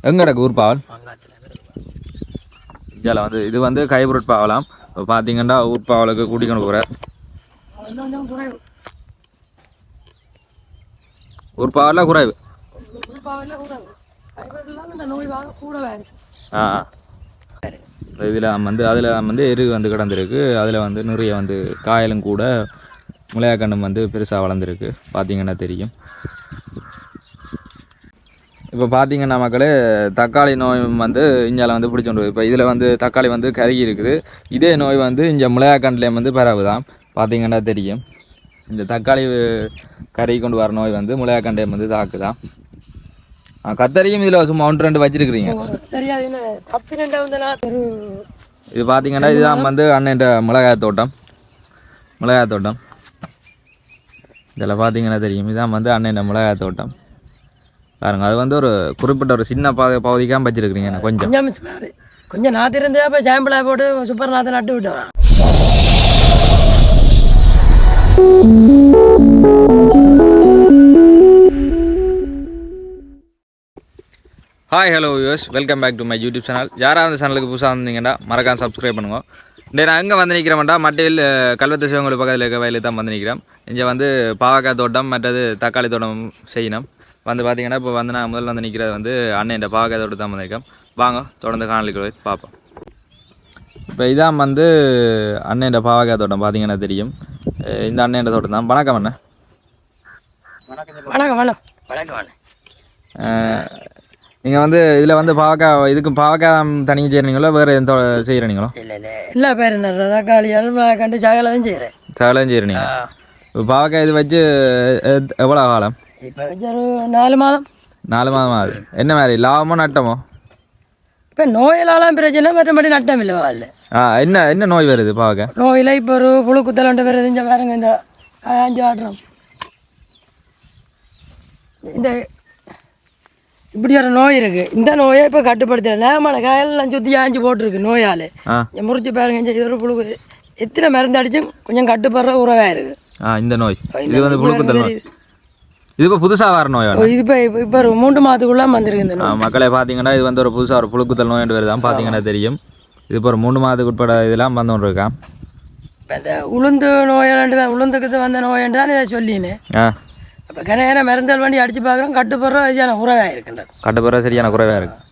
எங்கே கிடக்கு ஊர்பாவல் இதில் வந்து இது வந்து கைபுரட் பாவலாம். இப்போ பார்த்தீங்கன்னா ஊர்பாவலுக்கு கூட்டிக்கொண்டு போகிறார். ஊர்பாவலில் குறைவு. ஆ இதில் வந்து அதில் வந்து எரு வந்து கிடந்திருக்கு. அதில் வந்து நிறைய வந்து காயலும் கூட முளையாக்கண்டம் வந்து பெருசாக வளர்ந்துருக்கு. பார்த்தீங்கன்னா தெரியும். இப்போ பார்த்தீங்கன்னா மக்களே தக்காளி நோய் வந்து இஞ்சால வந்து பிடிச்சோண்டு. இப்போ இதில் வந்து தக்காளி வந்து கருகி இருக்குது. இதே நோய் வந்து இங்கே முளையாக்கண்டிலையும் வந்து பரவுதான். பார்த்தீங்கன்னா தெரியும். இந்த தக்காளி கருகி கொண்டு வர நோய் வந்து முளையாக்கண்டையும் வந்து தாக்குதான். கத்தரியும் இதில் சும்மா 1-2 வச்சிருக்கிறீங்க. இது பார்த்தீங்கன்னா இதுதான் வந்து அண்ணன் மிளகாய் தோட்டம். இதில் பார்த்தீங்கன்னா தெரியும். இதுதான் வந்து அண்ணன் மிளகாய் தோட்டம் பாருங்க. அது வந்து ஒரு குறிப்பிட்ட ஒரு சின்ன பகுதிக்காக வச்சிருக்கிறீங்க. கொஞ்சம் நாற்று இருந்தே இப்போ சாம்பிளாக போட்டு சூப்பர் நாற்று நட்டு விட்டோம். Hi hello viewers, welcome back to my YouTube channel. யாராவது சேனலுக்கு புதுசாக வந்தீங்கன்னா மறக்காம சப்ஸ்கிரைப் பண்ணுங்க. நான் எங்கே வந்து நிற்கிறேன்டா, மட்டையில் கல்வெட்டு சிவங்களுக்கு பக்கத்தில் இருக்க வயலில் தான் வந்து நிற்கிறேன். இங்கே வந்து பாவக்காய் தோட்டம் மற்றது தக்காளி தோட்டம் செய்யணும். வந்து பார்த்தீங்கன்னா இப்போ வந்து நான் முதல்ல வந்து நிற்கிறது வந்து அண்ணன் பாவக்காய் தோட்டம் தான் வந்திருக்கேன். வாங்க தொடர்ந்து காணொளிக்கு போய் பார்ப்போம். இப்போ இதான் வந்து அண்ணன் பாவக்காய் தோட்டம். பார்த்தீங்கன்னா தெரியும். இந்த அண்ணன் தோட்டம் தான். வணக்கம் அண்ணன். வணக்கம். நீங்கள் வந்து இதில் வந்து பாவக்காய் இதுக்கு பாவக்காய் தனியாக செய்கிறீங்களோ வேறு எந்த செய்கிறீங்களோ? இல்லை பேர் என்ன தக்காளி கண்டு சகலம் செய்கிறேன். சகலம் செய்கிறீங்க. இப்போ பாவக்காய் இது வச்சு எவ்வளோ காலம்? இப்போ வச்சு ஒரு 4 மாதம். 4 மாதம் ஆகுது. என்ன மாதிரி லாபமோ நட்டமோ? இப்போ நோயிலாலாம் பிரச்சனை, மற்றபடி நட்டம் இல்லை. இல்லை என்ன நோய் வருது பாவக்காய்? நோயில் இப்போ ஒரு புழு குத்தல் வருது. இங்கே பாருங்க, இந்த 5 ஆடுறோம். இந்த இப்படி ஒரு நோய் இருக்கு. இந்த நோயை இப்போ கட்டுப்படுத்தல. மழை காயெல்லாம் சுற்றி ஆஞ்சு போட்டிருக்கு நோயால். முறிச்சு பாருங்க, இது ஒரு புழு. எத்தனை மருந்து அடிச்சும் கொஞ்சம் கட்டுப்படுற உறவாக இருக்கு இந்த நோய். இது வந்து புழுக்குத்தல் நோய். இது இப்போ புதுசாக வர நோய். இது இப்போ ஒரு 3 மாதத்துக்குள்ள வந்திருக்கு இந்த நோய். மக்களே பார்த்தீங்கன்னா இது வந்து ஒரு புதுசாக ஒரு புழுக்குத்தல் நோய் வருது தான். பார்த்தீங்கன்னா தெரியும். இது இப்போ ஒரு 3 மாதத்துக்கு உட்பட இதெல்லாம் வந்து கொண்டு இருக்கான். இப்போ இந்த உளுந்து நோயாண்டு தான், உளுந்துக்கு வந்த நோயாண்டு தான் இதை சொல்லினேன். இப்போ கரையான மருந்தல் வண்டி அடித்து பார்க்குறோம். கட்டுப்படுற சரியான குறைவாக இருக்குன்றது. கட்டுப்படுற சரியான குறைவாக இருக்குது.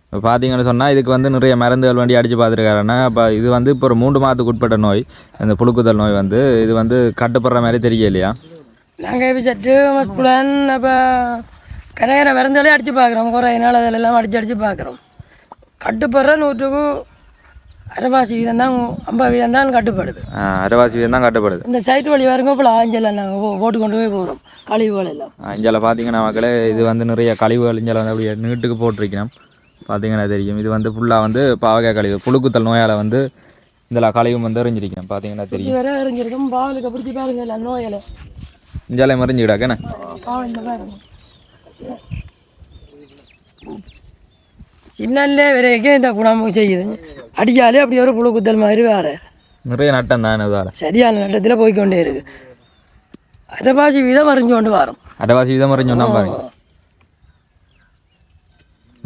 இப்போ பார்த்தீங்கன்னு சொன்னால் இதுக்கு வந்து நிறைய மருந்துகள் வண்டி அடித்து பார்த்துருக்காருன்னா, இப்போ இது வந்து இப்போ ஒரு 3 மாதத்துக்கு உட்பட்ட நோய். இந்த புழுக்குத்தல் நோய் வந்து இது வந்து கட்டுப்படுற மாதிரி தெரியலையா? நாங்கள் இப்போ சற்று மஸ்குலன் அப்போ கரையான மருந்தாலே அடித்து பார்க்குறோம். குறையினால் அதிலெல்லாம் அடித்து பார்க்குறோம். கட்டுப்படுற 100க்கு 60% தான், 50% தான் கட்டுப்படுது. 60% தான் கட்டுப்படுது. இந்த சைட்டு வழி வரைக்கும் இப்போ ஆஞ்சலில் நாங்கள் போட்டு கொண்டு போய் போகிறோம் கழிவுகள் எல்லாம். அஞ்சால பார்த்தீங்கன்னா மக்களே இது வந்து நிறைய கழிவுகள் இஞ்சால வந்து அப்படியே நீட்டுக்கு போட்டிருக்கணும். பார்த்தீங்கன்னா தெரியும். இது வந்து ஃபுல்லாக வந்து பாவக்காய் கழிவு புழுக்குத்தல் நோயால் வந்து இந்த கழிவு வந்து எறிஞ்சிருக்கணும். பார்த்தீங்கன்னா தெரியும். வேற எறிஞ்சிருக்கும். பாவலுக்கு பிடிச்சி பாருங்க இல்லை நோயில் இஞ்சாலே மறிஞ்சிக்கிடாக்கண்ணே. சின்னல்லே வரைக்கும் இந்த குணம் செய்யுது. அடிக்காலே அப்படி ஒரு புழுக்குத்தல் மாதிரி வேறு நிறைய நட்டம் தான். சரியான நட்டத்தில் போய்கொண்டே இருக்கு. 60% மறைஞ்சு கொண்டு வரோம். 60% மறைஞ்சு கொண்டா பாருங்க.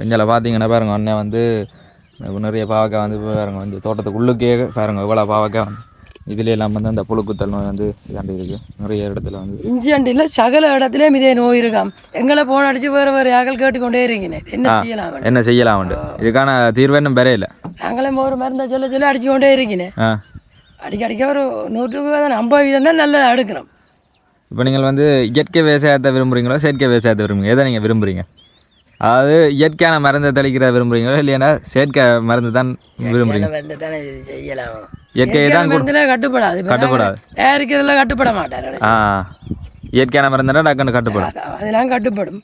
இஞ்சால பார்த்தீங்கன்னா பாருங்க அண்ணன் வந்து நிறைய பாவக்காய் வந்து பாருங்க வந்து தோட்டத்துக்குள்ளுக்கே பாருங்க இவ்வளோ பாவக்காய் வந்து இதுல எல்லாம் வந்து அந்த புழுக்குத்தல் நோய் வந்து இதாண்டு இருக்கு. நிறைய இடத்துல வந்து இஞ்சி அண்டியில் சகல இடத்துலையும் இதே நோய் இருக்காம். எங்களை போன் அடிச்சு வேறு யாக்கள் கேட்டுக்கொண்டே இருக்கீங்க. என்ன செய்யலாம் இதுக்கான தீர்வு இன்னும் பெற இல்லை. நாங்களே ஒரு மருந்தை சொல்ல அடிச்சு கொண்டே இருக்கீங்க. அடிக்க ஒரு 100க்கு 50% தான் நல்லா எடுக்கிறோம். இப்போ நீங்கள் வந்து இயற்கை விவசாயத்தை விரும்புகிறீங்களோ செயற்கை விவசாயத்தை விரும்புறீங்க? எதை நீங்கள் விரும்புகிறீங்க? அதாவது இயற்கையான மருந்தை தெளிக்கிற விரும்புகிறீங்களோ இல்லைன்னா செயற்கை மருந்து தான் விரும்புகிறீங்க? இயற்கை தான் கட்டுப்படாது. தயாரிக்கிறதுல கட்டுப்பட மாட்டார். இயற்கையான மருந்துனா டக்குன்னு கட்டுப்படும். அதெல்லாம் கட்டுப்படும்.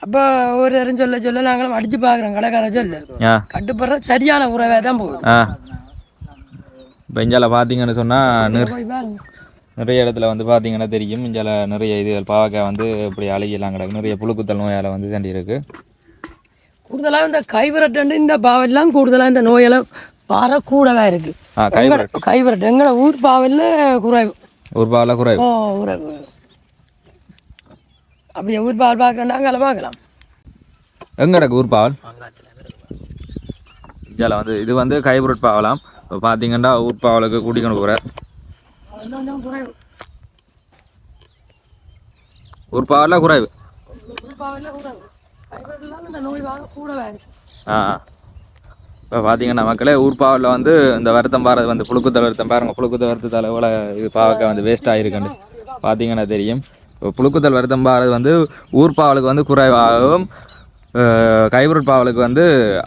அப்போ ஒரு தரம் சொல்ல நாங்களும் அடிச்சு பார்க்குறோம். கடைக்கார சொல்லு கட்டுப்படுற சரியான உறவே தான் போகுது. இப்போ இஞ்சால பார்த்தீங்கன்னு சொன்னால் நிறைய இடத்துல வந்து பார்த்தீங்கன்னா தெரியும். இஞ்சால நிறைய இது பாவக்காய் வந்து இப்படி அழுகிலாம் கிடக்கு. நிறைய புழுக்குத்தல் நோயால் வந்து தாண்டி இருக்கு. கூடுதலாக இந்த கைவிரட்டு இந்த பாவெல்லாம் கூடுதலாக இந்த நோயெல்லாம் கூடவே இருக்கு. கைவிரட்டு எங்களோட ஊர் பாவல்ல குறைவு. ஊர் பாவல குறைவு. அப்படியே ஊர் பாவல் பார்க்குறோன்னா அங்கே பார்க்கலாம். எங்கே கிடக்கு ஊர்பாவல் இதில் வந்து இது வந்து ஹைப்ரிட் பாவலாம் இப்போ பார்த்தீங்கன்னா ஊர்பாவலுக்கு கூட்டிக்கொண்டு போகிறார் ஊர்பாவலில் குறைவு ஆ இப்போ பார்த்தீங்கன்னா மக்களே ஊர்பாவலில் வந்து இந்த வருத்தம் பாரது வந்து புழுக்குத்தல் வருத்தம் பாருங்கள் புழுக்குத்தல் வருத்தத்தால் எவ்வளோ இது பாவக்காய் வந்து வேஸ்ட் ஆகிருக்குன்னு பார்த்தீங்கன்னா தெரியும். இப்போ புழுக்குத்தல் வருத்தம் பாரது வந்து ஊர்பாவலுக்கு வந்து குறைவாகவும் ஹைப்ரிட் பாவலுக்கு வந்து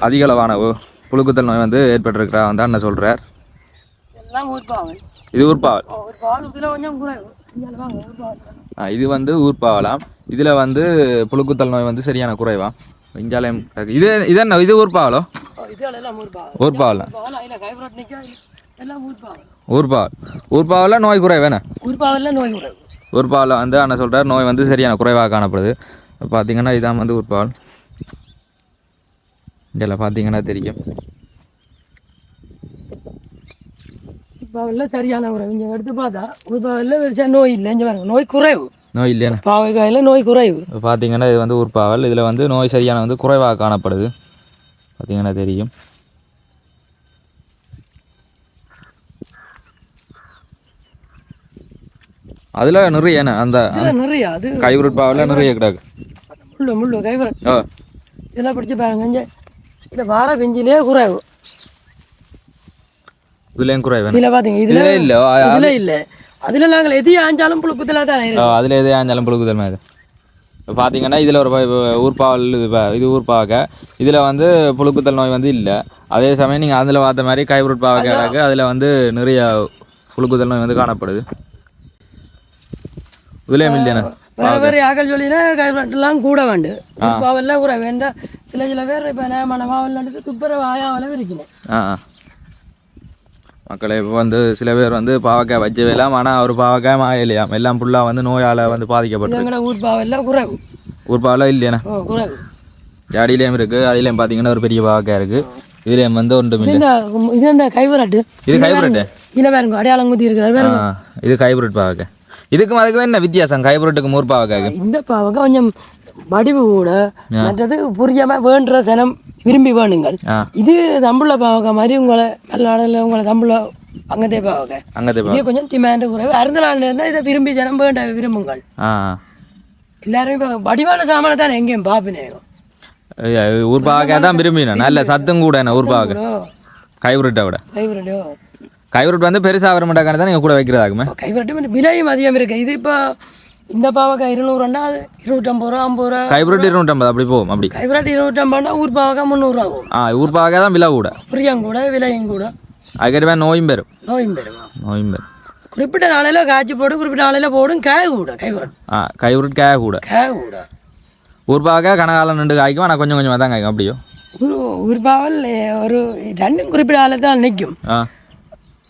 அதிக அளவான புழுக்குத்தல் நோய் வந்து ஏற்பட்டிருக்கிறா வந்து அண்ணன் சொல்கிறார். இது ஊர்பாவல் இது வந்து ஊர்பாவலாம். இதில் வந்து புழுக்குத்தல் நோய் வந்து சரியான குறைவா இஞ்சாலயம் இது இது என்ன இது ஊர்பாவலோ ஊர்பாவல் ஊர்பாவலில் நோய் குறைவேண்ணே ஊர்பாவலில் வந்து அண்ணன் சொல்கிறார் நோய் வந்து சரியான குறைவாக காணப்படுது. பார்த்தீங்கன்னா இதான் வந்து ஊர்பாவல் இதில் பார்த்தீங்கன்னா தெரியும் சரியான உறவு இங்கே எடுத்து பார்த்தா ஊர்பாவலில் நோய் இல்லை இங்கே பாருங்க நோய் குறைவு நோய் இல்லையா பாவைக்காயில் நோய் குறைவு பார்த்தீங்கன்னா இது வந்து ஊர்பாவல் இதில் வந்து நோய் சரியான வந்து குறைவாக காணப்படுது பார்த்தீங்கன்னா தெரியும். அதில் நிறைய அந்த நிறைய அது ஹைப்ரிட் பாவலில் நிறைய கிடக்கு முள்ளு ஹைப்ரிட் இதெல்லாம் பிடிச்சி பாருங்க இங்கே இந்த வார பெஞ்சிலே குறைவு இதுலேயும் குறைவு இதில் பார்த்தீங்க இதில் இல்லை இதில் இல்லை அதில் நாங்கள் எது ஆஞ்சாலும் புழுக்குத்தலாக தான் அதில் எது ஆஞ்சாலும் புழுக்குத்தல் மாதிரி இப்போ பார்த்தீங்கன்னா இதில் ஒரு ஊர்பாவல் இது ஊர்பாவக்க இதில் வந்து புழுக்குத்தல் நோய் வந்து இல்லை. அதே சமயம் நீங்கள் அதில் பார்த்த மாதிரி ஹைப்ரிட் பாவக்காய்க்கு அதில் வந்து நிறைய புழுக்குத்தல் நோய் வந்து காணப்படுது. இதுலேயும் இல்லைண்ணா வேறு வேறு யாக்கள் சொல்லினா ஹைப்ரிட்லாம் கூட வேண்டு பாவெல்லாம் கூட வேண்டாம். சில பேர் இப்போ நேமான மாவல் துப்புரவு ஆயாவில் இருக்கணும். மக்களை இப்போ வந்து சில பேர் வந்து பாவக்காய் வச்சவேலாம் ஆனால் ஒரு பாவக்காய் மாயலையாம் எல்லாம் ஃபுல்லாக வந்து நோயால் வந்து பாதிக்கப்பட்டு ஊர் பாவெல்லாம் இல்லையாண்ணா ஜாடியிலையும் இருக்குது. அதிலையும் பார்த்தீங்கன்னா ஒரு பெரிய பாவக்காய் இருக்குது. இதுலேயும் வந்து ஒன்று இது இந்த ஹைப்ரிட் இது ஹைப்ரிட் இல்லை வேறுங்க அடையாளம் குத்தி இருக்கிறார் இது ஹைப்ரிட் பாவக்காய். இதுக்கும் அதுக்கும் என்ன வித்தியாசம் ஹைப்ரிட்டுக்கும் ஊர் பாவக்காய்க்கு? இந்த பாவக்காய் கொஞ்சம் வடிவு கூட மற்றது புரியாம வேண்டுற சனம் விரும்பி வேணுங்கள். இது தம்புள்ள பாவக்காய் மாதிரி உங்களை நல்ல உங்களை தம்புள்ள அங்கத்தே பாவக்காய் இது கொஞ்சம் டிமாண்டு குறைவு அருந்த நாள்ல இருந்தால் இதை விரும்பி ஜனம் வேண்ட விரும்புங்கள். எல்லாரும் இப்போ வடிவான சாமான தானே எங்கேயும் பாப்பினேன் ஊர் பாவக்காய் தான் விரும்பினேன். நல்ல சத்தம் கூட என்ன ஊர் பாவக்காய் ஹைப்ரிட்டை விட ஹைப்ரிட் வந்து பெருசாக வர மாட்டாங்க தான் நீங்கள் கூட வைக்கிறதாகுமே. ஹைப்ரிட் விலையும் அதிகம் இருக்குது. இது இப்போ இந்த பாவக்காய் 200 அது 250 ரூபா 50 ரூபா ஹைப்ரிட் 250 அப்படி போகும். அப்படி ஹைப்ரிட் 250 ஊர் பாவக்காய் 300 ஆகும். ஊர் பாவக்காய் தான் விலை கூட புரியாங்க கூட விலையும் கூட அதுக்கேற்ற நோயும் பெறும் குறிப்பிட்ட நாளையில காய்ச்சி போட்டு குறிப்பிட்ட நாளையில போடும் காய் கூட ஹைப்ரிட் காய் கூட ஊர் பாவக்காய் கனகாலம் 2 காய்க்கும் ஆனால் கொஞ்சம் கொஞ்சமாக தான் காய்க்கும். அப்படியோ ஊர் பாவல் ஒரு 2 குறிப்பிட்ட நாளில் தான் நிற்கும்.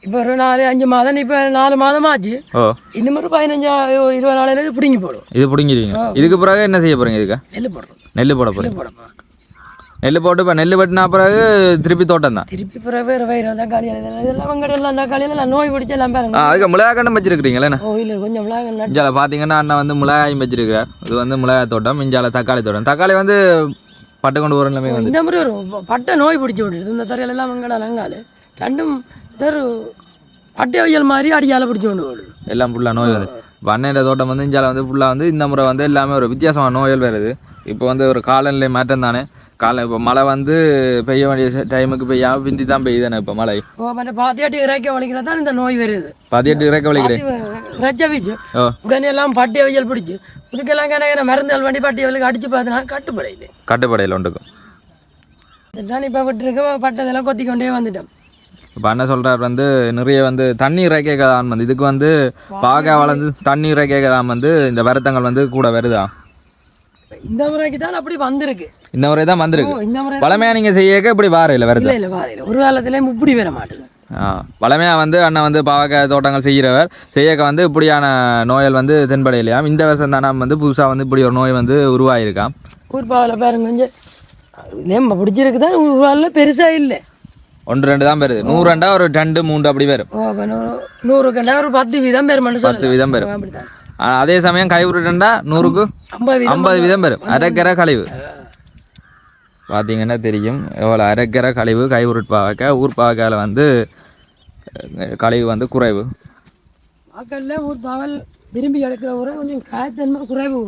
இப்போ ஒரு 4-5 மாதம் இப்போ 4 மாதம் ஆச்சு. இன்னும் ஒரு 15-20 நாளையில இது பிடுங்கி போடும். இது பிடுங்கிடுவீங்க. இதுக்கு பிறகு என்ன செய்ய போறீங்க? இதுக்கு நெல் போட போறீங்க. நெல் போட்டு இப்போ நெல் வெட்டினா பிறகு திருப்பி தோட்டம் தான் திருப்பி பிறகு வயிறு தக்காளி இதெல்லாம் வெங்கடெல்லாம் தக்காளி எல்லாம் நோய் பிடிச்சி எல்லாம் பாருங்க. அதுக்கு மிளகாய் வச்சிருக்கீங்களா? இல்லை கொஞ்சம் மிளகாய் இஞ்சால பார்த்தீங்கன்னா அண்ணன் வந்து மிளகாயும் வச்சிருக்கிறார். இது வந்து மிளகாய் தோட்டம். இஞ்சால தக்காளி தோட்டம். தக்காளி வந்து பட்டை கொண்டு வர எல்லாமே வந்து இந்த மாதிரி ஒரு பட்டை நோய் பிடிச்சி விட்டுருது. இந்த தரையில எல்லாம் வெங்கடா நங்கால் ரெண்டும் பட்டை வயல் மாதிரி அடியால் பிடிச்சி கொண்டு போடுது எல்லாம் ஃபுல்லாக நோய் வருது. பண்ணையில தோட்டம் வந்து இஞ்சால வந்து ஃபுல்லாக வந்து இந்த முறை வந்து எல்லாமே ஒரு வித்தியாசமான நோய்கள் வருது. இப்போ வந்து ஒரு காலநிலை மாற்றம் தானே. இப்போ மழை வந்து பெய்ய வேண்டிய டைமுக்கு பெய்யாமல் பிந்தி தான் பெய்யுதானே இப்போ மழை. பாத்தியாட்டி இறக்க வலிக்கிறது தான் இந்த நோய் வருது. பாத்தியாட்டி இறக்க வலிக்கிறேன் ரஜ வீச்சு உடனே எல்லாம் பட்டை வயல் பிடிச்சி இதுக்கெல்லாம் கிணக்கிற மருந்துகள் வண்டி பட்டை வயலுக்கு அடிச்சு பார்த்தனா கட்டுப்படையில் ஒன்றுக்கும் இதுதான் இப்போ விட்டுருக்க பட்டதெல்லாம் கொத்தி கொண்டே வந்துட்டோம். இப்போ என்ன சொல்கிறார் வந்து நிறைய வந்து தண்ணீர் இறக்கதான் வந்து இதுக்கு வந்து பாக வளர்ந்து தண்ணீர் இறக்கதான் வந்து இந்த வருத்தங்கள் வந்து கூட வருதா? இந்த முறைக்கு தான் அப்படி வந்திருக்கு. இந்த முறை தான் வந்திருக்கு. பழமையாக நீங்கள் செய்யக்க இப்படி வாரையில் வருது இல்லை வாரையில் ஒரு காலத்துலேயும் இப்படி வர மாட்டேது. பழமையாக வந்து அண்ணன் வந்து பாவக்காய் தோட்டங்கள் செய்கிறவர் செய்யக்க வந்து இப்படியான நோய்கள் வந்து தென்படையிலையாம். இந்த வருஷம் தானே வந்து புதுசாக வந்து இப்படி ஒரு நோய் வந்து உருவாயிருக்கான். ஊர் பாவில் பாருங்க கொஞ்சம் பிடிச்சிருக்கு தான் ஊரில் பெருசாக இல்லை 1-2 தான் பெறுது. 100 ஒரு 2-3 அப்படி வரும். 100 ஒரு 10 வீதம் பெறும். 10 வீதம் பெறும். அதே சமயம் ஹைப்ரிட் 100க்கு 50 வீதம் பெறும். அரைக்கரை கழிவு பார்த்தீங்கன்னா தெரியும் எவ்வளோ அரைக்கிற கழிவு கைவுருட் பாவக்காய் ஊர் பாவக்காயில் வந்து கழிவு வந்து குறைவு. வாக்கல்ல ஊர் பாவல் விரும்பி எடுக்கிற ஊரை கொஞ்சம் காய்த்தன்மை குறைவு.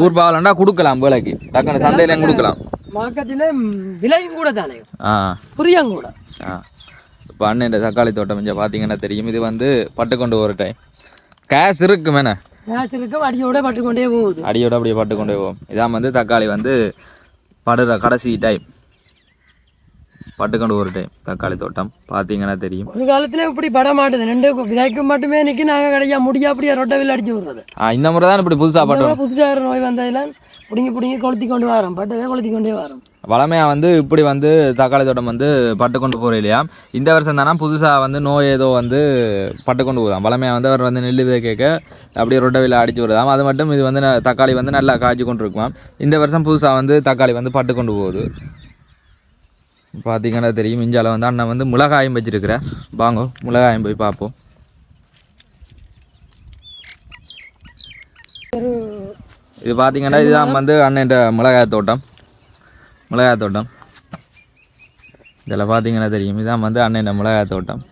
ஊர் பாவலண்டா கொடுக்கலாம் விலைக்கு டக்குனு சந்தையிலையும் கொடுக்கலாம். மார்க்கெட்டில் விலையும் கூட தானே புரியும் கூட. இப்போ அண்ணன் தக்காளி தோட்டம் இங்கே பார்த்தீங்கன்னா தெரியும். இது வந்து பட்டுக்கொண்டு ஒரு டைம் கேஷ் இருக்குமேண்ணே, கேஷ் இருக்கும், அடியோட பட்டுக்கொண்டே போகுது, அடியோட அப்படியே பட்டுக்கொண்டே போகும். இதான் வந்து தக்காளி வந்து படுற கடைசி டைம் பட்டுக்கொண்டு ஒரு டைம் தக்காளி தோட்டம் பார்த்தீங்கன்னா தெரியும். ஒரு காலத்துல இப்படி பட மாட்டுது, 2 விதைக்கு மட்டுமே இன்னைக்கு நாங்கள் கிடையா முடியா அப்படியே ரொட்டவில் அடிச்சு விடுறது. இந்த முறை தான் இப்படி புதுசாக பட்டு புதுசாக நோய் வந்ததெல்லாம் பிடுங்கி கொளுத்தி கொண்டு வரோம், பட்டவே கொளுத்தி கொண்டே வரோம். வளமையாக வந்து இப்படி வந்து தக்காளி தோட்டம் வந்து பட்டுக்கொண்டு போகிற இல்லையா. இந்த வருஷம் தானே புதுசாக வந்து நோய் ஏதோ வந்து பட்டுக்கொண்டு போகுதாம். வளமையாக வந்து அவர் வந்து நெல் விதை கேட்க அப்படியே ரொட்டவில் அடிச்சு விடுதாம். அது மட்டும் இது வந்து தக்காளி வந்து நல்லா காய்ச்சி கொண்டு இருக்குமாம். இந்த வருஷம் புதுசாக வந்து தக்காளி வந்து பட்டுக்கொண்டு போகுது பார்த்தீங்கன்னா தெரியும். இஞ்சால வந்து அண்ணன் வந்து மிளகாயும் வச்சிருக்கிறேன், வாங்க மிளகாயும் போய் பார்ப்போம். இது பார்த்தீங்கன்னா இதுதான் வந்து அண்ணன் மிளகாய் தோட்டம். இதில் பார்த்தீங்கன்னா தெரியும், இதுதான் வந்து அண்ணன் மிளகாய் தோட்டம்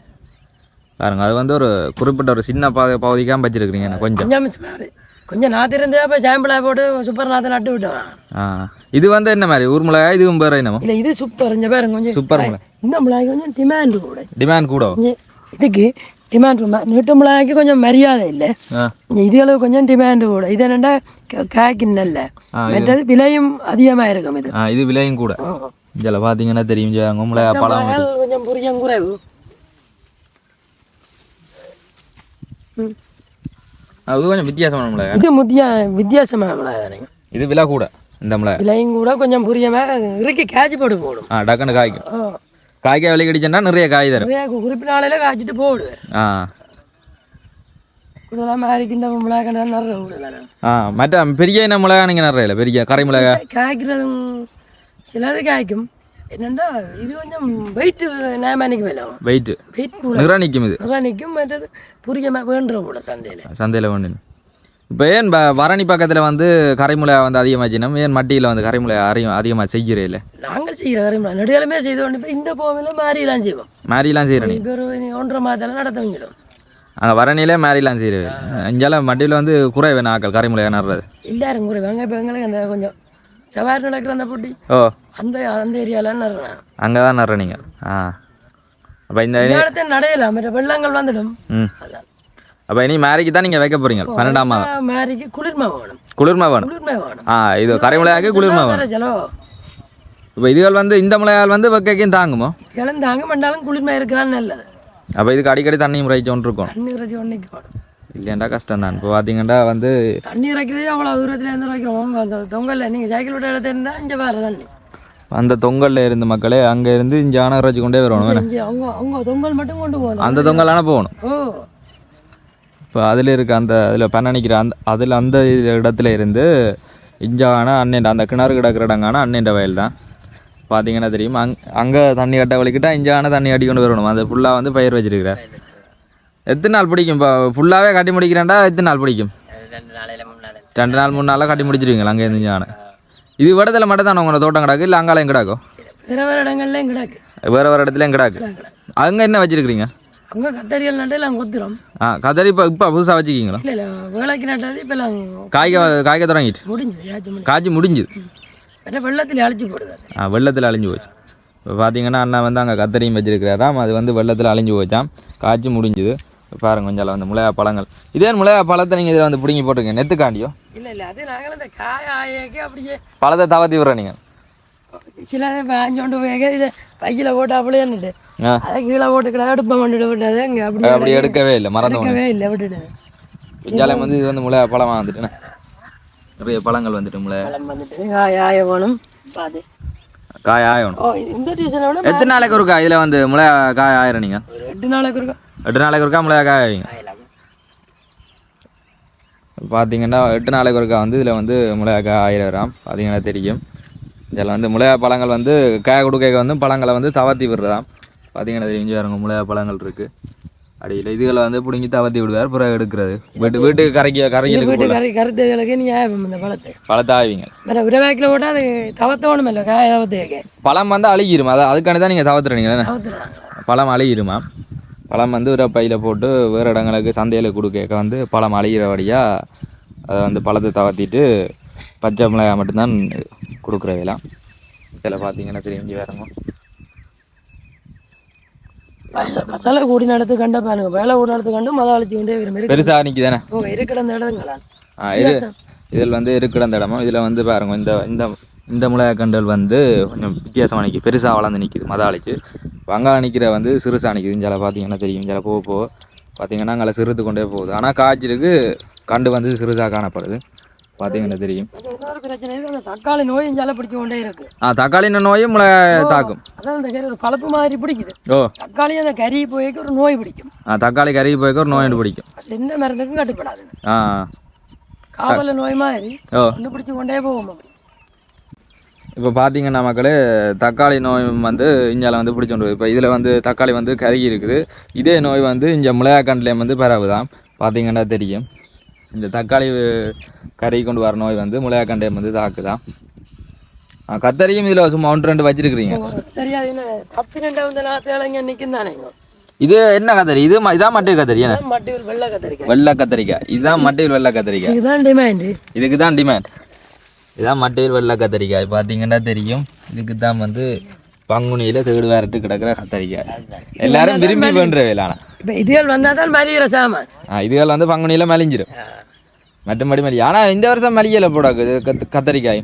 பாருங்க. அது வந்து ஒரு குறிப்பிட்ட ஒரு சின்ன பகுதிக்காக வச்சிருக்கிறீங்க. கொஞ்சம் நாற்று இருந்தால் இப்போ சாம்பிளாக போட்டு சூப்பர் நாற்று நட்டு விட்டோம். இது வந்து என்ன மாதிரி ஊர் மிளகாய், இதுவும் பேர் என்னமோ? இல்லை, இது சூப்பர். இங்கே பாருங்க கொஞ்சம் சூப்பர் மிளகாய். இந்த மிளகாய்க்கு கொஞ்சம் டிமாண்ட் கூட இதுக்கு டிமாண்ட் நீட்டு மிளகாய்க்கு கொஞ்சம் மரியாதை இல்லை, இதுகளுக்கு கொஞ்சம் டிமாண்டு கூட. இது என்னென்னா காய்க்கு நல்ல மற்றது விலையும் அதிகமாக இருக்கும். இது விலையும் கூட. இதில் பார்த்தீங்கன்னா தெரியும் மிளகாய் பழம் கொஞ்சம் புரியும் குறைவு. அது கொஞ்சம் வித்தியாசமான மிளகாய். இது வித்தியாசமான மிளகாய் தானே. இது விலை கூட, இந்த மிளகாய் விலையும் கூட கொஞ்சம் புரியாமல் இறக்கி காய்ச்சி போட்டு போடும். டக்குன்னு காய்க்கும். காய்க்காய் விலை கிடைச்சா நிறைய காய் தரும். குறிப்பிட்ட நாளையில காய்ச்சிட்டு போடுவேன். இதெல்லாம் மாறிக்கு இந்த மிளகாய் நிறைய விடுதலை. மற்ற பெரிய என்ன மிளகாய் நீங்கள் நிறைய இல்லை, பெரிய கரை மிளகாய் காய்க்கிறதும் சிலது காய்க்கும். என்னென்னா இது கொஞ்சம் வெயிட்டு நேமானிக்கு விலை, வெயிட் நிற நிற்கும். இது நிற நிற்கும். மற்றது புரியாம வேண்டுற கூட சந்தையில் வேண்டு. இப்போ ஏன் வரணி பக்கத்தில் வந்து கரைமுளையா வந்து அதிகமாச்சுன்னா ஏன் மட்டியில் வந்து கரைமுளையா அதிகமாக செய்கிறே இல்லை? நாங்கள் செய்கிற கரைமுளை நடுகளுமே செய்தோம். இப்போ இந்த போகல மாறியெல்லாம் செய்வோம். மாறியெல்லாம் செய்கிறேன். இப்போ ஒரு 1.5 மாதத்தெல்லாம் நடத்தவங்கிடும். அங்கே வரணிலே மாறியெல்லாம் செய்கிறேன். இங்கெல்லாம் மட்டியில் வந்து குறைவே நாக்கள் கரைமுளையா நடுறது எல்லாரும் குறைவாங்க. இப்போ எங்களுக்கு அந்த கொஞ்சம் சவாரி நடக்கிற அந்த போட்டி அந்த ஏரியாலாம் நடுறேன். அங்கே தான் நடுற நீங்கள். அப்போ இந்த இடத்த நடையலாம், மற்ற வெள்ளங்கள் வந்துடும். அப்போ இனி மேரிக்கு தான் நீங்கள் வைக்க போகிறீங்க 12ஆம் மாதம். மேரிக்கு குளிர்மா வேணும். இது கரைமுளையாக்கு குளிர்மா வேணும். இப்போ இதுகள் வந்து இந்த மிளகாய் வந்து வைக்கையும் தாங்குமோ? தாங்க மாட்டாலும் குளிர்மா இருக்கிறான்னு நல்லது. அப்போ இதுக்கு அடிக்கடி தண்ணி முறைச்சு ஒன்று இருக்கும். தண்ணி இறைச்சி ஒன்றைக்கு வேணும் இல்லையாண்டா கஷ்டம் தான். இப்போ பார்த்தீங்கன்னா வந்து தண்ணி இறைக்கிறதே அவ்வளோ தூரத்தில் இருந்து வைக்கிறோம். அந்த தொங்கலில் நீங்கள் சைக்கிள் விட்ட இடத்துல இருந்தால் இங்கே வேறு தண்ணி அந்த தொங்கலில் இருந்து மக்களே அங்கே இருந்து இங்கே ஆன இறைச்சி கொண்டே வரணும். அவங்க தொங்கல் மட்டும் கொண்டு போகணும். அந்த தொங்கலான போகணும். இப்போ அதில் இருக்க அதில் பண்ணணிக்கிற அந்த இடத்துல இருந்து இஞ்சான அண்ணன் அந்த கிணறு கிடக்கிற இடங்கான அண்ணன் வயல் தான் பார்த்தீங்கன்னா தெரியும். அங்கே தண்ணி கட்ட வலிக்கிட்டால் இஞ்சான தண்ணி கட்டி கொண்டு வரணும். அது ஃபுல்லாக வந்து பயிர் வச்சிருக்கிறேன். எத்தனை நாள் பிடிக்கும்? இப்போ ஃபுல்லாகவே கட்டி முடிக்கிறேன்டா எத்தனை நாள் பிடிக்கும்? 2 நாள் 3 நாளாக கட்டி முடிச்சிருவீங்களா? அங்கே இருந்து இஞ்சான இது விடத்தில் மட்டும் தானே உங்களோட தோட்டம் கிடக்கு, இல்லை அங்காலையும் கிடக்கும்? வேறு இடங்கள்லையும் கிடக்கு, வேறு இடத்துலையும் கிடக்கு. அங்கே என்ன வச்சிருக்கிறீங்க? அங்கே கத்தரிகள் நட்டு நாங்கள் கொத்துறோம். கத்தரி இப்போ புதுசாக வச்சுக்கிங்களா? இல்லை வேலைக்கு நட்டது இப்போ காய்க்க தொடங்கிட்டு முடிஞ்சது, காய்ச்சி முடிஞ்சுது. வெள்ளத்தில் அழிச்சு போடுது. வெள்ளத்தில் அழிஞ்சு போச்சு. இப்போ பார்த்தீங்கன்னா அண்ணா வந்து அங்கே கத்தரியும் வச்சிருக்கிறாராம். அது வந்து வெள்ளத்தில் அழிஞ்சு போச்சான், காய்ச்சி முடிஞ்சுது. பாருங்க கொஞ்சம் வந்து மிளகா பழங்கள். இதே மிளகா பழத்தை நீங்கள் இதில் வந்து பிடிங்கி போட்டுருங்க நெத்துக்காண்டியோ? இல்லை அது நாங்கள் இந்த காயாக்கி அப்படியே பழத்தை தவத்தி விடுற நீங்கள் சில வாங்கிட்டு போய் இதை பைக்கில் போட்டு அப்படியேன்னுட்டு அதை கீழே போட்டுக்கிட அடுப்பம் பண்ணிட்டு விட்டாது. அங்கே அப்படி எடுக்கவே இல்லை, மறக்கவே இல்லை, விட்டுட்டு இஞ்சாலம் வந்து இது வந்து மிளகா பழமாக வந்துட்டுண்ணே நிறைய பழங்கள் வந்துட்டு மிளகா பழம் வந்துட்டு காய வேணும். பாது காய் ஆயணும். இந்த டீசனோட எத்தனை நாளைக்கு இருக்கா இதில் வந்து மிளகா காய் ஆயிரம்? நீங்கள் 8 நாளைக்கு இருக்கா? 8 நாளைக்கு இருக்கா மிளகா காய் ஆயிங்க பார்த்தீங்கன்னா 8 நாளைக்கு இருக்கா வந்து இதில் வந்து மிளகா காய் 1000 கிராம் பார்த்தீங்கன்னா தெரியும். இதில் வந்து மிளகா பழங்கள் வந்து காய் கொடுக்க வந்து பழங்களை வந்து தவத்தி விடுறதாம் பார்த்தீங்கன்னா தெரிஞ்சு வேறுங்க மிளகா பழங்கள் இருக்குது. அடியில் இதுகளை வந்து பிடுங்கி தவத்தி விடுவார் பிறகு எடுக்கிறது வீட்டுக்கு கரைக்கலுக்கு வீட்டு கருத்துகளுக்கு நீ இந்த பழத்தை ஆவீங்க வேற விரைவாக்கில் போட்டால் அது தவத்தோணும் இல்லை காய தவத்தேக்க பழம் வந்து அழுகிருமா அதுக்காண்டி தான் நீங்கள் தவத்துறீங்க தானே பழம் அழுகிருமா பழம் வந்து ஒரு பையில் போட்டு வேறு இடங்களுக்கு சந்தையில் கொடுக்க வந்து பழம் அழுகிறபடியாக அதை வந்து பழத்தை தவத்திட்டு பச்சை மிளகாய் மட்டும்தான் கொடுக்குறவையெல்லாம் இதில் பார்த்தீங்கன்னா தெரிஞ்சு வேறங்க மசாலா கூடி நடத்து கண்டா பாருங்க வேலை கூடி நடத்து கண்டு மத அழைச்சி கொண்டே பெருசாக நிற்கி தானே இருக்கிற அந்த இடங்களா இதில் வந்து இருக்கிற அந்த இடமும் இதில் வந்து பாருங்க இந்த இந்த இந்த மிளகாய் கண்டல் வந்து கொஞ்சம் வித்தியாசமாக நிற்கி பெருசாக வளர்ந்து நிற்கிது மத அழைச்சி அங்கே நிற்கிற வந்து சிறுசாக நிற்கிது இஞ்சால பார்த்தீங்கன்னா தெரியும் இஞ்சால போக பார்த்தீங்கன்னா அங்கே சிறுத்து கொண்டே போகுது ஆனால் காய்ச்சலுக்கு கண்டு வந்து சிறுசாக காணப்படுது பார்த்தீங்கன்னா தெரியும் இன்னொரு பிரச்சனை அந்த தக்காளி நோய் இஞ்சால பிடிச்சி கொண்டே இருக்கு தக்காளி நோயும் தாக்கும் அதான் அந்த ஒரு பழப்பு மாதிரி பிடிக்குது தக்காளி அந்த கறி போய்க்கு ஒரு நோய் பிடிக்கும் தக்காளி கறி போய்க்கு ஒரு நோய் பிடிக்கும் எந்த மருந்துக்கும் கட்டுப்படாது காவல நோய் மாதிரி வந்து பிடிச்சி கொண்டே போகும் இப்போ பார்த்தீங்கன்னா மக்களே தக்காளி நோய் வந்து இஞ்சால வந்து பிடிச்சோண்டு இப்போ இதில் வந்து தக்காளி வந்து கருகி இருக்குது இதே நோய் வந்து இங்கே மிளகாக்கண்டில் வந்து பரவுதான் பார்த்தீங்கன்னா தெரியும் இந்த தக்காளி கறி கொண்டு வர நோய் வந்து மிளகாக்கண்டையம் வந்து தாக்குதான் கத்தரியும் இதில் சும்மா 1-2 வச்சிருக்கிறீங்க இது என்ன கத்தரி இதான் மட்டை கத்தரி வெள்ளை கத்தரிக்காய் இதுதான் மட்டையில் வெள்ளை கத்தரிக்காய் இதுக்கு தான் டிமாண்ட் இதான் மட்டையில் வெள்ளை கத்தரிக்காய் பார்த்தீங்கன்னா தெரியும் இதுக்கு தான் வந்து பங்குனியில் தேடு வேறட்டு கிடக்கிற கத்தரிக்காய் எல்லாரும் விரும்பி பண்ணுற வேலான இதுகள் வந்தால் தான் மலிகிற சாமான் இதுகள் வந்து பங்குனியில் மலிஞ்சிடும் மற்றபடி மலி ஆனால் இந்த வருஷம் மலியலை போடாது கத்தரிக்காய்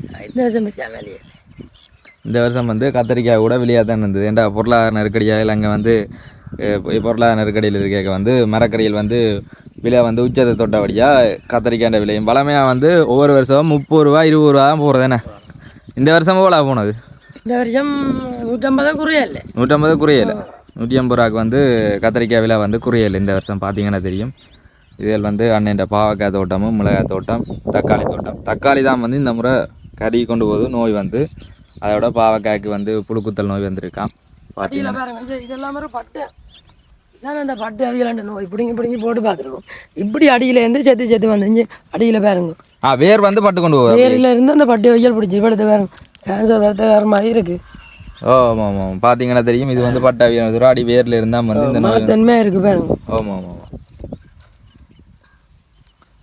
இந்த வருஷம் வந்து கத்தரிக்காய் கூட வெளியாக தான் இருந்தது ஏன்டா பொருளாதார நெருக்கடியாக அங்கே வந்து பொருளாதார நெருக்கடியில் இருக்க வந்து மரக்கறியில் வந்து விலை வந்து உச்சத்தை தொட்டபடியாக கத்தரிக்காய்ன்ற விலையும் வளமையாக வந்து ஒவ்வொரு வருஷமும் 30 ரூபா 20 ரூபா தான் போகிறது என்ன இந்த வருஷம் போல போனது இந்த வருஷம் 150 குறையல 150 குறையல 150 ரூபாய்க்கு வந்து கத்தரிக்காய் விலை வந்து குறையலை இந்த வருஷம் பார்த்தீங்கன்னா தெரியும் இதில் வந்து அண்ணன் பாவக்காய் தோட்டமும் மிளகாய் தோட்டம் தக்காளி தோட்டம் தக்காளி தான் வந்து இந்த முறை கறி கொண்டு போகுது நோய் வந்து அதோட பாவக்காய்க்கு வந்து புழுக்குத்தல் நோய் வந்திருக்கான் பார்த்தீங்கன்னா இதெல்லாம் பட்டு இதான் அந்த பட்டு அவியலாண்ட நோய் பிடிங்கி போட்டு பார்த்துருக்கோம் இப்படி அடியிலேருந்து சேர்த்து வந்து அடியில் பாருங்க வேர் வந்து பட்டு கொண்டு போகும் வேரில் இருந்து அந்த பட்டு அவியல் பிடிச்சி படுத்து பாருங்க கேன்சர் வரது வேறு மாதிரி இருக்குது ஆமாம் ஆமாம் பார்த்தீங்கன்னா தெரியும் இது வந்து பட்டு அவியல் அடி வேரில் இருந்தால் வந்து இந்த நோய் தன்மையாக இருக்குது பாருங்க ஆமாம் ஆமாம்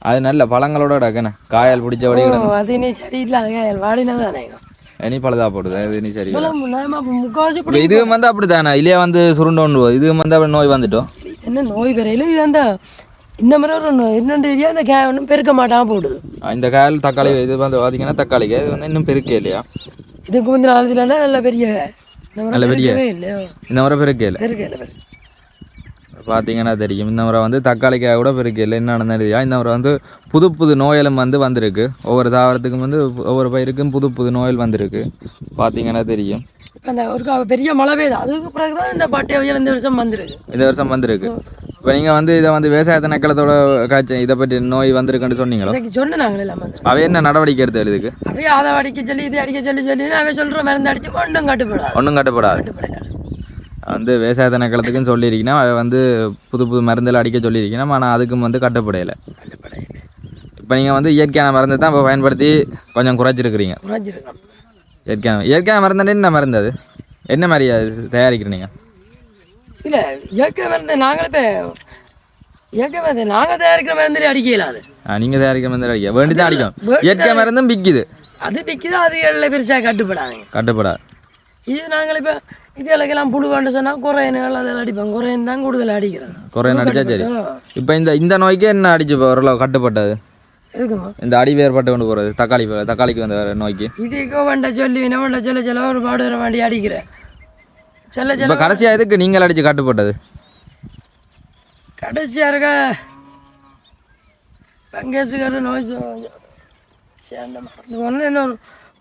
அது நல்ல பழங்களோட டக்குன்னு காயல் பிடிச்ச வடி அது நீ சரியில்லை அது காயல் வாடினதானே இனி பழுதா போடுது இது நீ சரி முக்கால்வாசி இது வந்து அப்படித்தானே இல்லையா வந்து சுருண்டு இது வந்து அப்படி நோய் வந்துட்டோம் என்ன நோய் பெறையில இது அந்த இந்த மாதிரி ஒரு இன்னொன்று இந்த காய் ஒன்றும் பெருக்க மாட்டாம போடுது இந்த காயில் தக்காளி இது வந்து பார்த்தீங்கன்னா தக்காளிக்கு இது வந்து இன்னும் பெருக்கே இல்லையா இதுக்கு வந்து 4 இல்லைன்னா நல்ல பெரிய நல்ல பெரிய இல்லையா இந்த முறை பெருக்கே இல்லை பெருக்கே பார்த்தீங்கன்னா தெரியும் இந்த முறை வந்து தக்காளிக்காய் கூட பெருக்கே இல்லை என்ன நடந்தது இந்த முறை வந்து புது நோயலும் வந்து வந்திருக்கு ஒவ்வொரு தாவரத்துக்கும் வந்து ஒவ்வொரு பயிருக்கும் புது நோயல் வந்திருக்கு பார்த்தீங்கன்னா தெரியும் அந்த ஒரு பெரிய மழை பெய்யுது அதுக்கு பிறகு தான் இந்த பாட்டி அவியல் இந்த வருஷம் வந்திருக்கு இப்போ நீங்கள் வந்து இதை வந்து விவசாய திணைக்களத்தோட காய்ச்சி இதை பற்றி நோய் வந்திருக்குன்னு சொன்னீங்களோ சொன்னாங்களே எல்லாம் அவை என்ன நடவடிக்கை எடுத்து இதுக்கு அவையே அதை அடிக்க சொல்லி இதை அடிக்க சொல்லி அவை சொல்கிற மருந்து அடிச்சு ஒன்றும் கட்டுப்படாது வந்து விவசாய திணைக்களத்துக்குன்னு சொல்லியிருக்கீங்கன்னா அதை வந்து புது மருந்தில் அடிக்க சொல்லியிருக்கீங்கன்னா ஆனால் அதுக்கும் வந்து கட்டுப்படையில இப்போ நீங்கள் வந்து இயற்கையான மருந்து தான் இப்போ பயன்படுத்தி கொஞ்சம் குறைச்சிருக்கிறீங்க இயற்கையான மருந்து என்ன மருந்து அது என்ன மாதிரி தயாரிக்கிறீங்க இல்லை இயற்கை மருந்து நாங்களே இப்போ இயற்கை மருந்து நாங்கள் தயாரிக்கிற மருந்து அடிக்கல அது நீங்கள் தயாரிக்கிற மருந்து அடிக்க வேண்டி தான் அடிக்கும் இயற்கை மருந்தும் விற்கிது அது விற்கிது அது எல்லாம் பெருசாக கட்டுப்படாது இது நாங்கள் இப்போ இதெல்லாம் புழுவாண்டு சொன்னால் குறையன்கள் அதெல்லாம் அடிப்போம் குறையன் தான் கூடுதல் அடிக்கிறது குறையன் அடிச்சா சரி இப்போ இந்த நோய்க்கு என்ன அடிச்சு ஓரளவு கட்டுப்பட்டது எதுக்குமா இந்த அடி வேறுபட்டு கொண்டு போகிறது தக்காளிக்கு வந்த நோய்க்கு இதுக்கோ வேண்ட சொல்ல ஒரு பாடு வர வேண்டி அடிக்கிறேன் இப்போ கடைசியாக எதுக்கு நீங்கள் அடித்து கட்டுப்பட்டது கடைசியாக இருக்க பங்கேசுக்கார நோய் சேர்ந்த இன்னொரு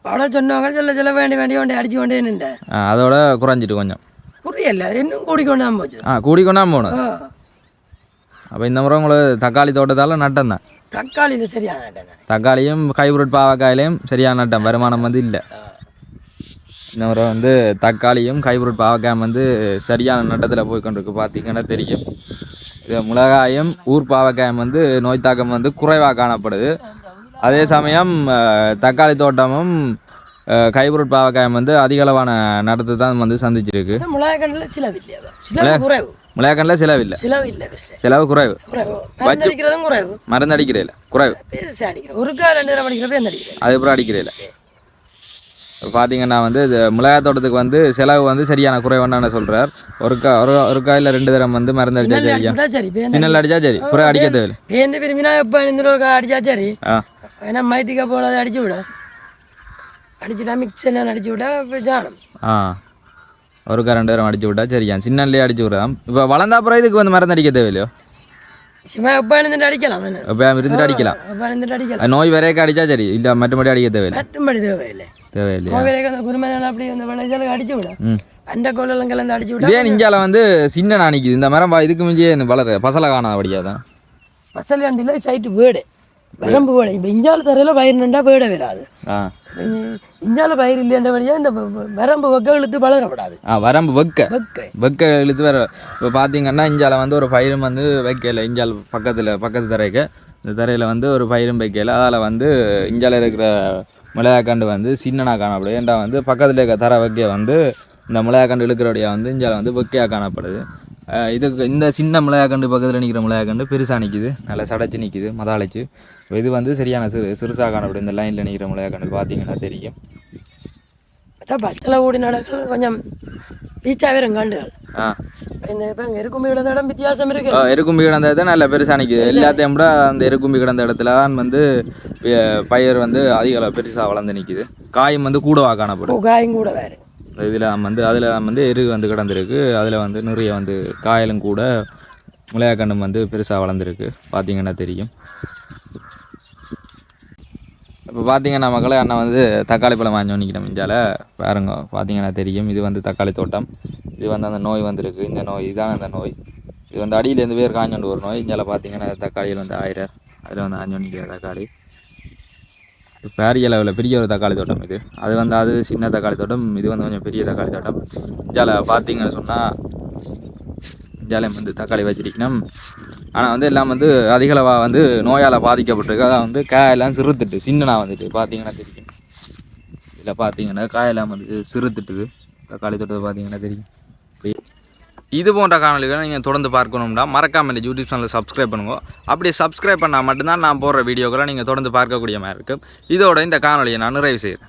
பாட சொன்னவங்க சொல்ல வேண்டி அடிச்சு கொண்டே நின்றேன் அதோட குறைஞ்சிட்டு கொஞ்சம் புரியல இன்னும் கூடிக்கொண்டாம போச்சு கூடிக்கொண்டாம போகணும் அப்போ இந்த முறை உங்களுக்கு தக்காளி தோட்டத்தால் நட்டம் தான் தக்காளி இது சரியான நட்டம் தக்காளியும் ஹைப்ரிட் பாவக்காயிலையும் சரியான நட்டம் வருமானம் வந்து இல்லை இந்த முறை வந்து தக்காளியும் ஹைப்ரிட் பாவக்காயும் வந்து சரியான நட்டத்தில் போய் கொண்டிருக்கு பார்த்தீங்கன்னா தெரியும் இது மிளகாயும் ஊர் பாவக்காயும் வந்து நோய் தாக்கம் வந்து குறைவாக காணப்படுது. அதே சமயம் தக்காளி தோட்டமும் கைபொருட் பாவக்காயம் வந்து அதிகளவான நடத்தை தான் வந்து சந்திச்சிருக்கு. மிளகாய்கண்டில் சிலவு குறைவு, மிளகாய்கண்டில் செலவில்லை, செலவு குறைவு, மருந்து அடிக்கிறதில்ல குறைவு, ஒரு கால் 2 தடவை அடிக்கிறப்ப அதுக்கப்புறம் அடிக்கிறதில்ல. பார்த்தீங்கன்னா வந்து இது மிளகாய் தோட்டத்துக்கு வந்து செலவு வந்து சரியான குறைவான சொல்கிறார். ஒரு காயில் 2 தடவை வந்து மருந்து அடிச்சா சரி, சின்னல் அடிச்சா சரி, குறை அடிக்க தேவையில்லை. ஏந்து விரும்பினா எப்போ இந்த அடிச்சா சரி, ஏன்னா மைத்திக்கா போல அடிச்சு விட, அடிச்சுட்டா மிக்சர் அடிச்சு விட்டா சாணம் ஒரு 2 தடவை அடிச்சு விட்டா சரியா, சின்னல்லே அடிச்சு விடலாம். இப்போ வளர்ந்தா அப்புறம் இதுக்கு வந்து மருந்து அடிக்க தேவையில்லையோ? சும்மா எப்போ இருந்துட்டு அடிக்கலாம், இருந்துட்டு அடிக்கலாம். நோய் வரைக்கும் அடிச்சா சரி, இல்லை மற்றபடி அடிக்க தேவையில்லை, மற்றபடி தேவையில்லை. குருமேன அப்படி இந்த விளைச்சலுக்கு அடிச்சு விட, அந்த கொள்ளெல்லாம் கலந்து அடிச்சு விட. ஏன் இஞ்சால வந்து சின்ன நாணிக்குது இந்த மரம் இதுக்கு மிஞ்சியே வளர பசலை காணாதபடியாதான். பசல் வண்டியில் சைட்டு வீடு வரம்பு வீடு. இப்போ இஞ்சால தரையில் பயிர் நின்றா வீடை வராது. இஞ்சால பயிர் இல்லைன்றபடியா இந்த வரம்பு வெக்க இழுத்து வளரப்படாது. வரம்பு வெக்க இழுத்து வர. இப்போ பார்த்தீங்கன்னா இஞ்சால வந்து ஒரு பயிரும் வந்து வைக்கல. இஞ்சால் பக்கத்து தரைக்கு இந்த தரையில் வந்து ஒரு பயிரும் வைக்கல. அதில் வந்து இஞ்சால இருக்கிற மிளகாய்கண்டு வந்து சின்னனாக காணப்படுது. ஏன்டா வந்து பக்கத்தில் இருக்க தர வைக்க வந்து இந்த மிளகாய்கண்டு இழுக்கிறோடைய வந்து இஞ்சால வந்து வெக்கையாக காணப்படுது. இதுக்கு இந்த சின்ன மிளகாய்கண்டு பக்கத்தில் நிற்கிற மிளகாய்கண்டு பெருசாக நிற்கிது, நல்லா சடைச்சு நிற்கிது, மதாளிச்சு. இது வந்து சரியான சிறுசாக காணப்படுது. இந்த லைனில் நிற்கிற மிளகாய்கண்டு பார்த்தீங்கன்னா தெரியும். பஸ்ஸில் ஓடி நடக்க கொஞ்சம் பீச்சாகவே இருங்காண்டுகள். இப்போ எருக்கும்பி கிடந்த இடம் வித்தியாசம் இருக்கு. எருக்கும்பி கிடந்த இடத்துல நல்ல பெருசாக நிற்கிது. எல்லாத்தையும் கூட அந்த எருக்கும்பி கிடந்த இடத்துல தான் வந்து பயிர் வந்து அதிக பெருசாக வளர்ந்து நிற்கிது. காயும் வந்து கூடவாக காணப்படும். காயும் கூட வேறு இதில் வந்து அதில் வந்து எரு வந்து கிடந்திருக்கு. அதில் வந்து நிறைய வந்து காயலும் கூட மிளகாய்கண்டும் வந்து பெருசாக வளர்ந்துருக்கு. பார்த்தீங்கன்னா தெரியும். இப்போ பார்த்தீங்கன்னா மக்களே, அண்ணன் வந்து தக்காளி பழம் வாங்கி நிற்கிறோம். இஞ்சால பாருங்க, பார்த்தீங்கன்னா தெரியும். இது வந்து தக்காளி தோட்டம். இது வந்து அந்த நோய் வந்திருக்கு. இந்த நோய் இதுதான் அந்த நோய். இது வந்து அடியிலேருந்து பேர் காஞ்சோண்டு ஒரு நோய். இஞ்சால பார்த்தீங்கன்னா தக்காளியில் வந்து 1000 அதில் வந்து ஆஞ்சு நிற்கிற தக்காளி. பெரிய அளவில் பெரிய ஒரு தக்காளி தோட்டம் இது. அது சின்ன தக்காளி தோட்டம். இது வந்து கொஞ்சம் பெரிய தக்காளி தோட்டம். இஞ்சால பார்த்தீங்கன்னு சொன்னால் இஞ்சாலையும் வந்து தக்காளி வச்சிருக்கணும். ஆனால் வந்து எல்லாம் வந்து அதிகளவாக வந்து நோயால் பாதிக்கப்பட்டிருக்கு. அதான் வந்து காயெல்லாம் சிறுத்துட்டு சின்னனா வந்துட்டு பார்த்தீங்கன்னா தெரியும். இதில் பார்த்தீங்கன்னா காயெல்லாம் வந்து சிறுத்துட்டுது. தக்காளி தோட்டத்தை பார்த்தீங்கன்னா தெரியும். இது போன்ற காணொலிகளை நீங்கள் தொடர்ந்து பார்க்கணும்னா மறக்காமல் இந்த யூடியூப் சேனலை சப்ஸ்கிரைப் பண்ணுங்க. அப்படியே சப்ஸ்கிரைப் பண்ணால் மட்டும்தான் நான் போடுற வீடியோக்களை நீங்கள் தொடர்ந்து பார்க்கக்கூடிய மாதிரி இருக்கும். இதோட இந்த காணொலியை நான் நிறைவு செய்கிறேன்.